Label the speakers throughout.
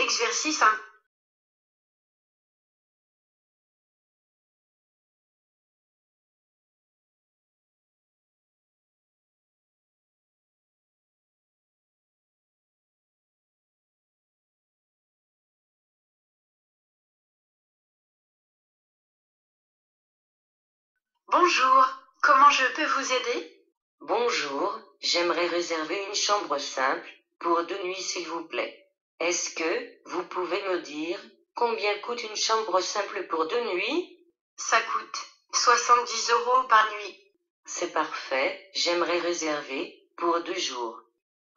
Speaker 1: Exercice 1. Bonjour, comment je peux vous aider?
Speaker 2: Bonjour, j'aimerais réserver une chambre simple pour 2 nuits s'il vous plaît. Est-ce que vous pouvez me dire combien coûte une chambre simple pour 2 nuits?
Speaker 1: Ça coûte 70 € par nuit.
Speaker 2: C'est parfait, j'aimerais réserver pour 2 jours.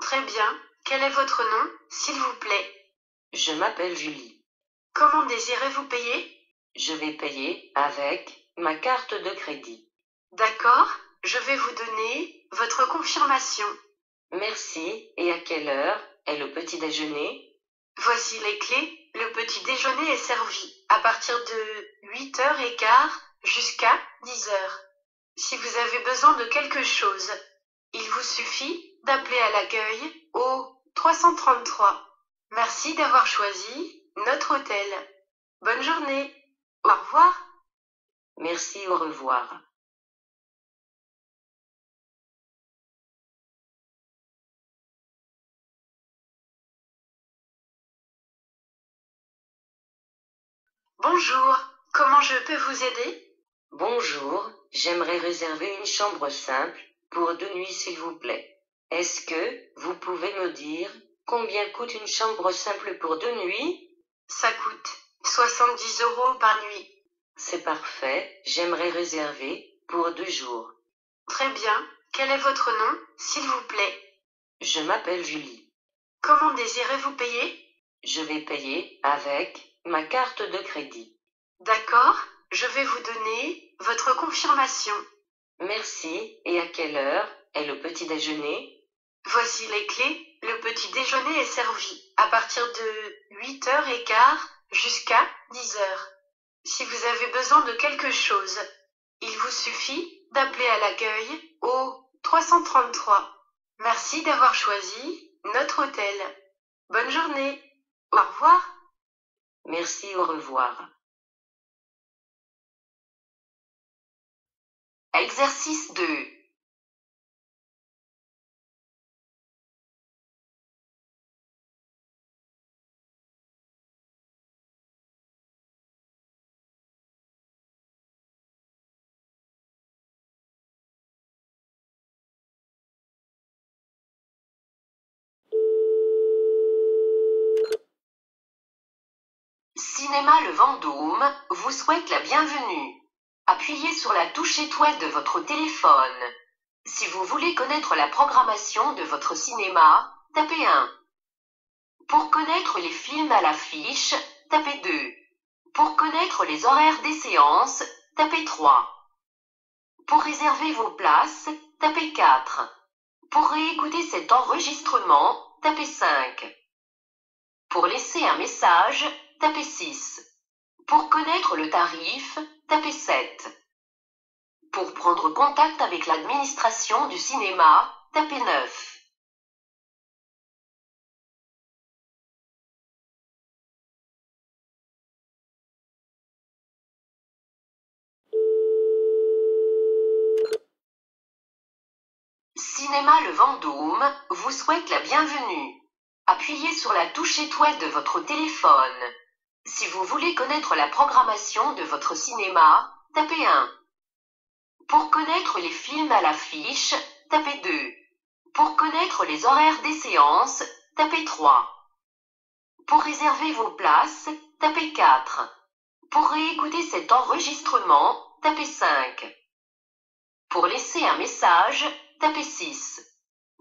Speaker 1: Très bien, quel est votre nom, s'il vous plaît?
Speaker 2: Je m'appelle Julie.
Speaker 1: Comment désirez-vous payer?
Speaker 2: Je vais payer avec ma carte de crédit.
Speaker 1: D'accord, je vais vous donner votre confirmation.
Speaker 2: Merci, et à quelle heure est le petit déjeuner?
Speaker 1: Voici les clés, le petit déjeuner est servi à partir de 8h15 jusqu'à 10h. Si vous avez besoin de quelque chose, il vous suffit d'appeler à l'accueil au 333. Merci d'avoir choisi notre hôtel. Bonne journée. Au revoir.
Speaker 2: Merci, au revoir.
Speaker 1: Bonjour, comment je peux vous aider?
Speaker 2: Bonjour, j'aimerais réserver une chambre simple pour 2 nuits s'il vous plaît. Est-ce que vous pouvez me dire combien coûte une chambre simple pour 2 nuits?
Speaker 1: Ça coûte 70 € par nuit.
Speaker 2: C'est parfait, j'aimerais réserver pour 2 jours.
Speaker 1: Très bien, quel est votre nom, s'il vous plaît?
Speaker 2: Je m'appelle Julie.
Speaker 1: Comment désirez-vous payer?
Speaker 2: Je vais payer avec ma carte de crédit.
Speaker 1: D'accord, je vais vous donner votre confirmation.
Speaker 2: Merci, et à quelle heure est le petit déjeuner?
Speaker 1: Voici les clés, le petit déjeuner est servi à partir de 8h15 jusqu'à 10h. Si vous avez besoin de quelque chose, il vous suffit d'appeler à l'accueil au 333. Merci d'avoir choisi notre hôtel. Bonne journée. Au revoir.
Speaker 2: Merci, au revoir.
Speaker 1: Exercice 2. Cinéma Le Vendôme vous souhaite la bienvenue. Appuyez sur la touche étoile de votre téléphone. Si vous voulez connaître la programmation de votre cinéma, tapez 1. Pour connaître les films à l'affiche, tapez 2. Pour connaître les horaires des séances, tapez 3. Pour réserver vos places, tapez 4. Pour réécouter cet enregistrement, tapez 5. Pour laisser un message, tapez 6. Pour connaître le tarif, tapez 7. Pour prendre contact avec l'administration du cinéma, tapez 9. Cinéma Le Vendôme vous souhaite la bienvenue. Appuyez sur la touche étoile de votre téléphone. Si vous voulez connaître la programmation de votre cinéma, tapez 1. Pour connaître les films à l'affiche, tapez 2. Pour connaître les horaires des séances, tapez 3. Pour réserver vos places, tapez 4. Pour réécouter cet enregistrement, tapez 5. Pour laisser un message, tapez 6.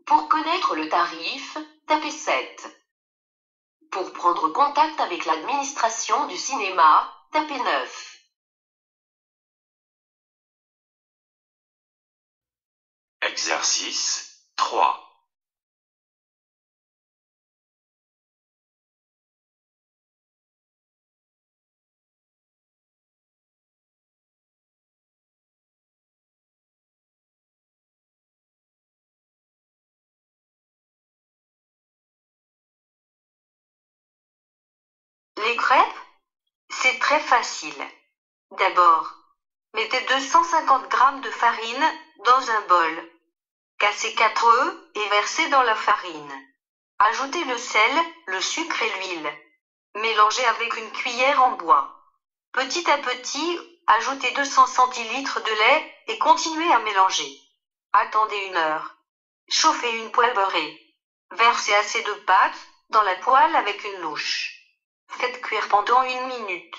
Speaker 1: Pour connaître le tarif, tapez 7. Pour prendre contact avec l'administration du cinéma, tapez 9.
Speaker 3: Exercice 3. Les crêpes? C'est très facile. D'abord, mettez 250 g de farine dans un bol. Cassez 4 œufs et versez dans la farine. Ajoutez le sel, le sucre et l'huile. Mélangez avec une cuillère en bois. Petit à petit, ajoutez 200 centilitres de lait et continuez à mélanger. Attendez 1 heure. Chauffez une poêle beurrée. Versez assez de pâte dans la poêle avec une louche. Faites cuire pendant 1 minute.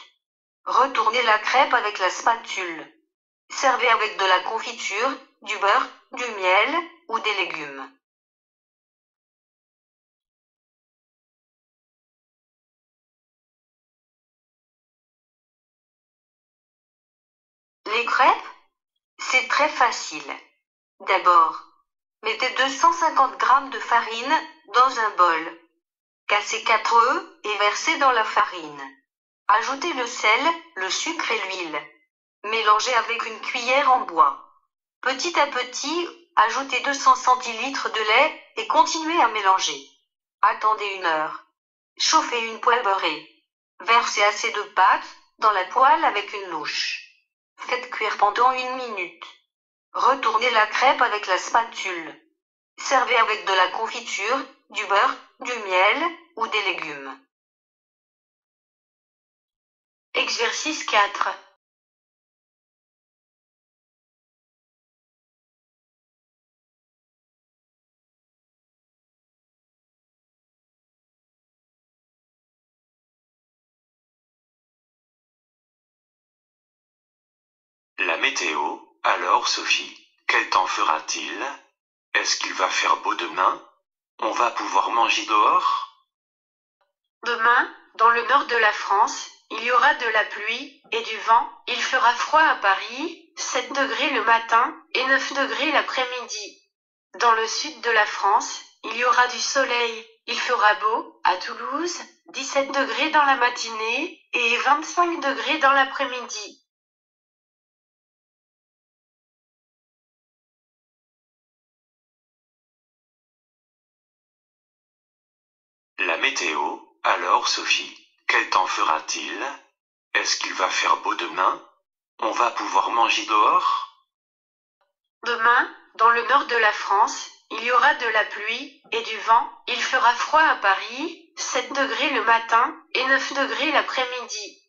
Speaker 3: Retournez la crêpe avec la spatule. Servez avec de la confiture, du beurre, du miel ou des légumes. Les crêpes? C'est très facile. D'abord, mettez 250 g de farine dans un bol. Cassez 4 œufs et versez dans la farine. Ajoutez le sel, le sucre et l'huile. Mélangez avec une cuillère en bois. Petit à petit, ajoutez 200 centilitres de lait et continuez à mélanger. Attendez 1 heure. Chauffez une poêle beurrée. Versez assez de pâte dans la poêle avec une louche. Faites cuire pendant 1 minute. Retournez la crêpe avec la spatule. Servez avec de la confiture, du beurre, du miel ou des légumes. Exercice 4.
Speaker 4: La météo, alors Sophie, quel temps fera-t-il? Est-ce qu'il va faire beau demain? On va pouvoir manger dehors?
Speaker 3: Demain, dans le nord de la France, il y aura de la pluie et du vent. Il fera froid à Paris, 7 degrés le matin et 9 degrés l'après-midi. Dans le sud de la France, il y aura du soleil. Il fera beau à Toulouse, 17 degrés dans la matinée et 25 degrés dans l'après-midi.
Speaker 4: La météo, alors Sophie, quel temps fera-t-il? Est-ce qu'il va faire beau demain? On va pouvoir manger dehors?
Speaker 3: Demain, dans le nord de la France, il y aura de la pluie et du vent. Il fera froid à Paris, 7 degrés le matin et 9 degrés l'après-midi.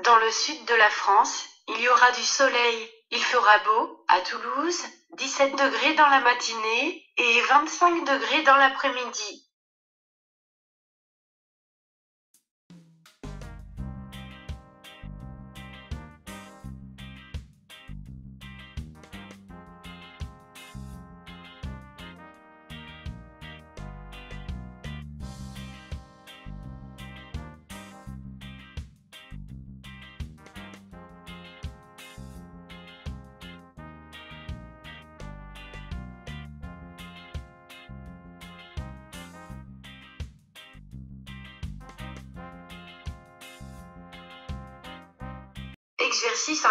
Speaker 3: Dans le sud de la France, il y aura du soleil. Il fera beau à Toulouse, 17 degrés dans la matinée et 25 degrés dans l'après-midi. Exercice 1.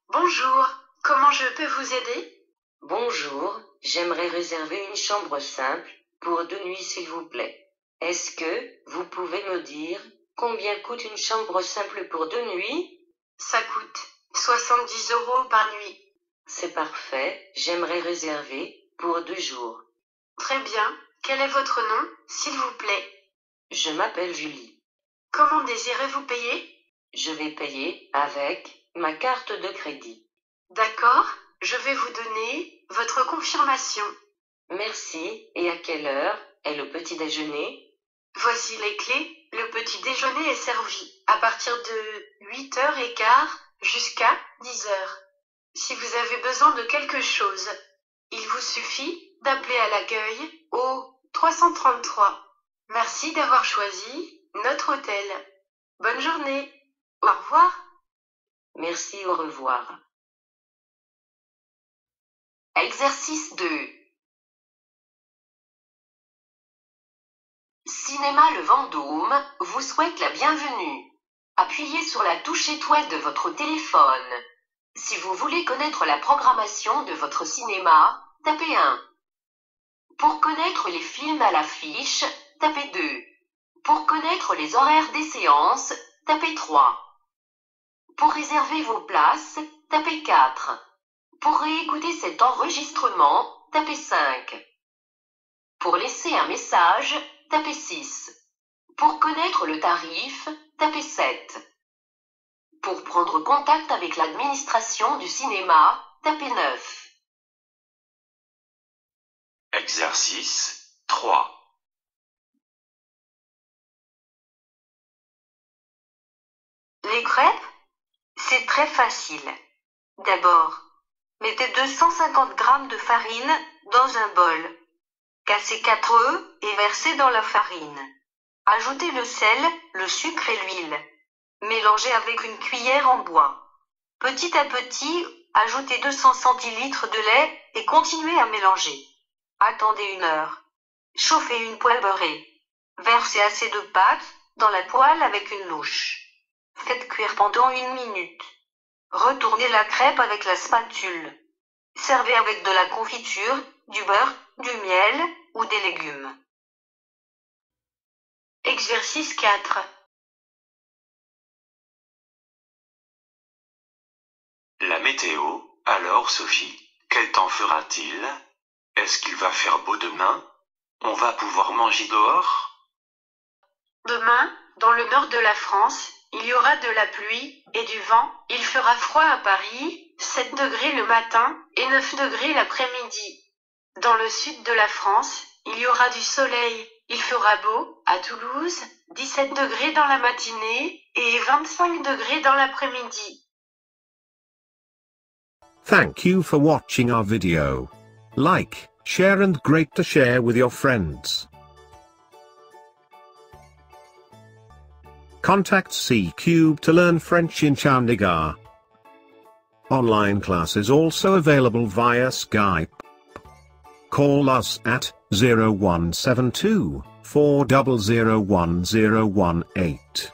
Speaker 3: Bonjour, comment je peux vous aider?
Speaker 2: Bonjour, j'aimerais réserver une chambre simple pour 2 nuits s'il vous plaît. Est-ce que vous pouvez me dire combien coûte une chambre simple pour 2 nuits?
Speaker 3: Ça coûte 70 € par nuit.
Speaker 2: C'est parfait, j'aimerais réserver pour 2 jours.
Speaker 3: Très bien. Quel est votre nom, s'il vous plaît?
Speaker 2: Je m'appelle Julie.
Speaker 3: Comment désirez-vous payer?
Speaker 2: Je vais payer avec ma carte de crédit.
Speaker 3: D'accord, je vais vous donner votre confirmation.
Speaker 2: Merci, et à quelle heure est le petit déjeuner?
Speaker 3: Voici les clés. Le petit déjeuner est servi à partir de 8h15 jusqu'à 10h. Si vous avez besoin de quelque chose, il vous suffit d'appeler à l'accueil au 333. Merci d'avoir choisi notre hôtel. Bonne journée. Au revoir.
Speaker 2: Merci, au revoir.
Speaker 1: Exercice 2. Cinéma Le Vendôme vous souhaite la bienvenue. Appuyez sur la touche étoile de votre téléphone. Si vous voulez connaître la programmation de votre cinéma, tapez 1. Pour connaître les films à l'affiche, tapez 2. Pour connaître les horaires des séances, tapez 3. Pour réserver vos places, tapez 4. Pour réécouter cet enregistrement, tapez 5. Pour laisser un message, tapez 6. Pour connaître le tarif, tapez 7. Pour prendre contact avec l'administration du cinéma, tapez 9.
Speaker 4: Exercice 3.
Speaker 3: Les crêpes? C'est très facile. D'abord, mettez 250 g de farine dans un bol. Cassez 4 œufs et versez dans la farine. Ajoutez le sel, le sucre et l'huile. Mélangez avec une cuillère en bois. Petit à petit, ajoutez 200 centilitres de lait et continuez à mélanger. Attendez 1 heure. Chauffez une poêle beurrée. Versez assez de pâte dans la poêle avec une louche. Faites cuire pendant 1 minute. Retournez la crêpe avec la spatule. Servez avec de la confiture, du beurre, du miel ou des légumes. Exercice 4.
Speaker 4: La météo, alors Sophie, quel temps fera-t-il? Est-ce qu'il va faire beau demain? On va pouvoir manger dehors?
Speaker 5: Demain, dans le nord de la France, il y aura de la pluie et du vent. Il fera froid à Paris, 7 degrés le matin et 9 degrés l'après-midi. Dans le sud de la France, il y aura du soleil. Il fera beau à Toulouse, 17 degrés dans la matinée et 25 degrés dans l'après-midi.
Speaker 6: Thank you for watching our video. Like, share and great to share with your friends. Contact C-Cube to learn French in Chandigarh. Online classes also available via Skype. Call us at 0172 4001018.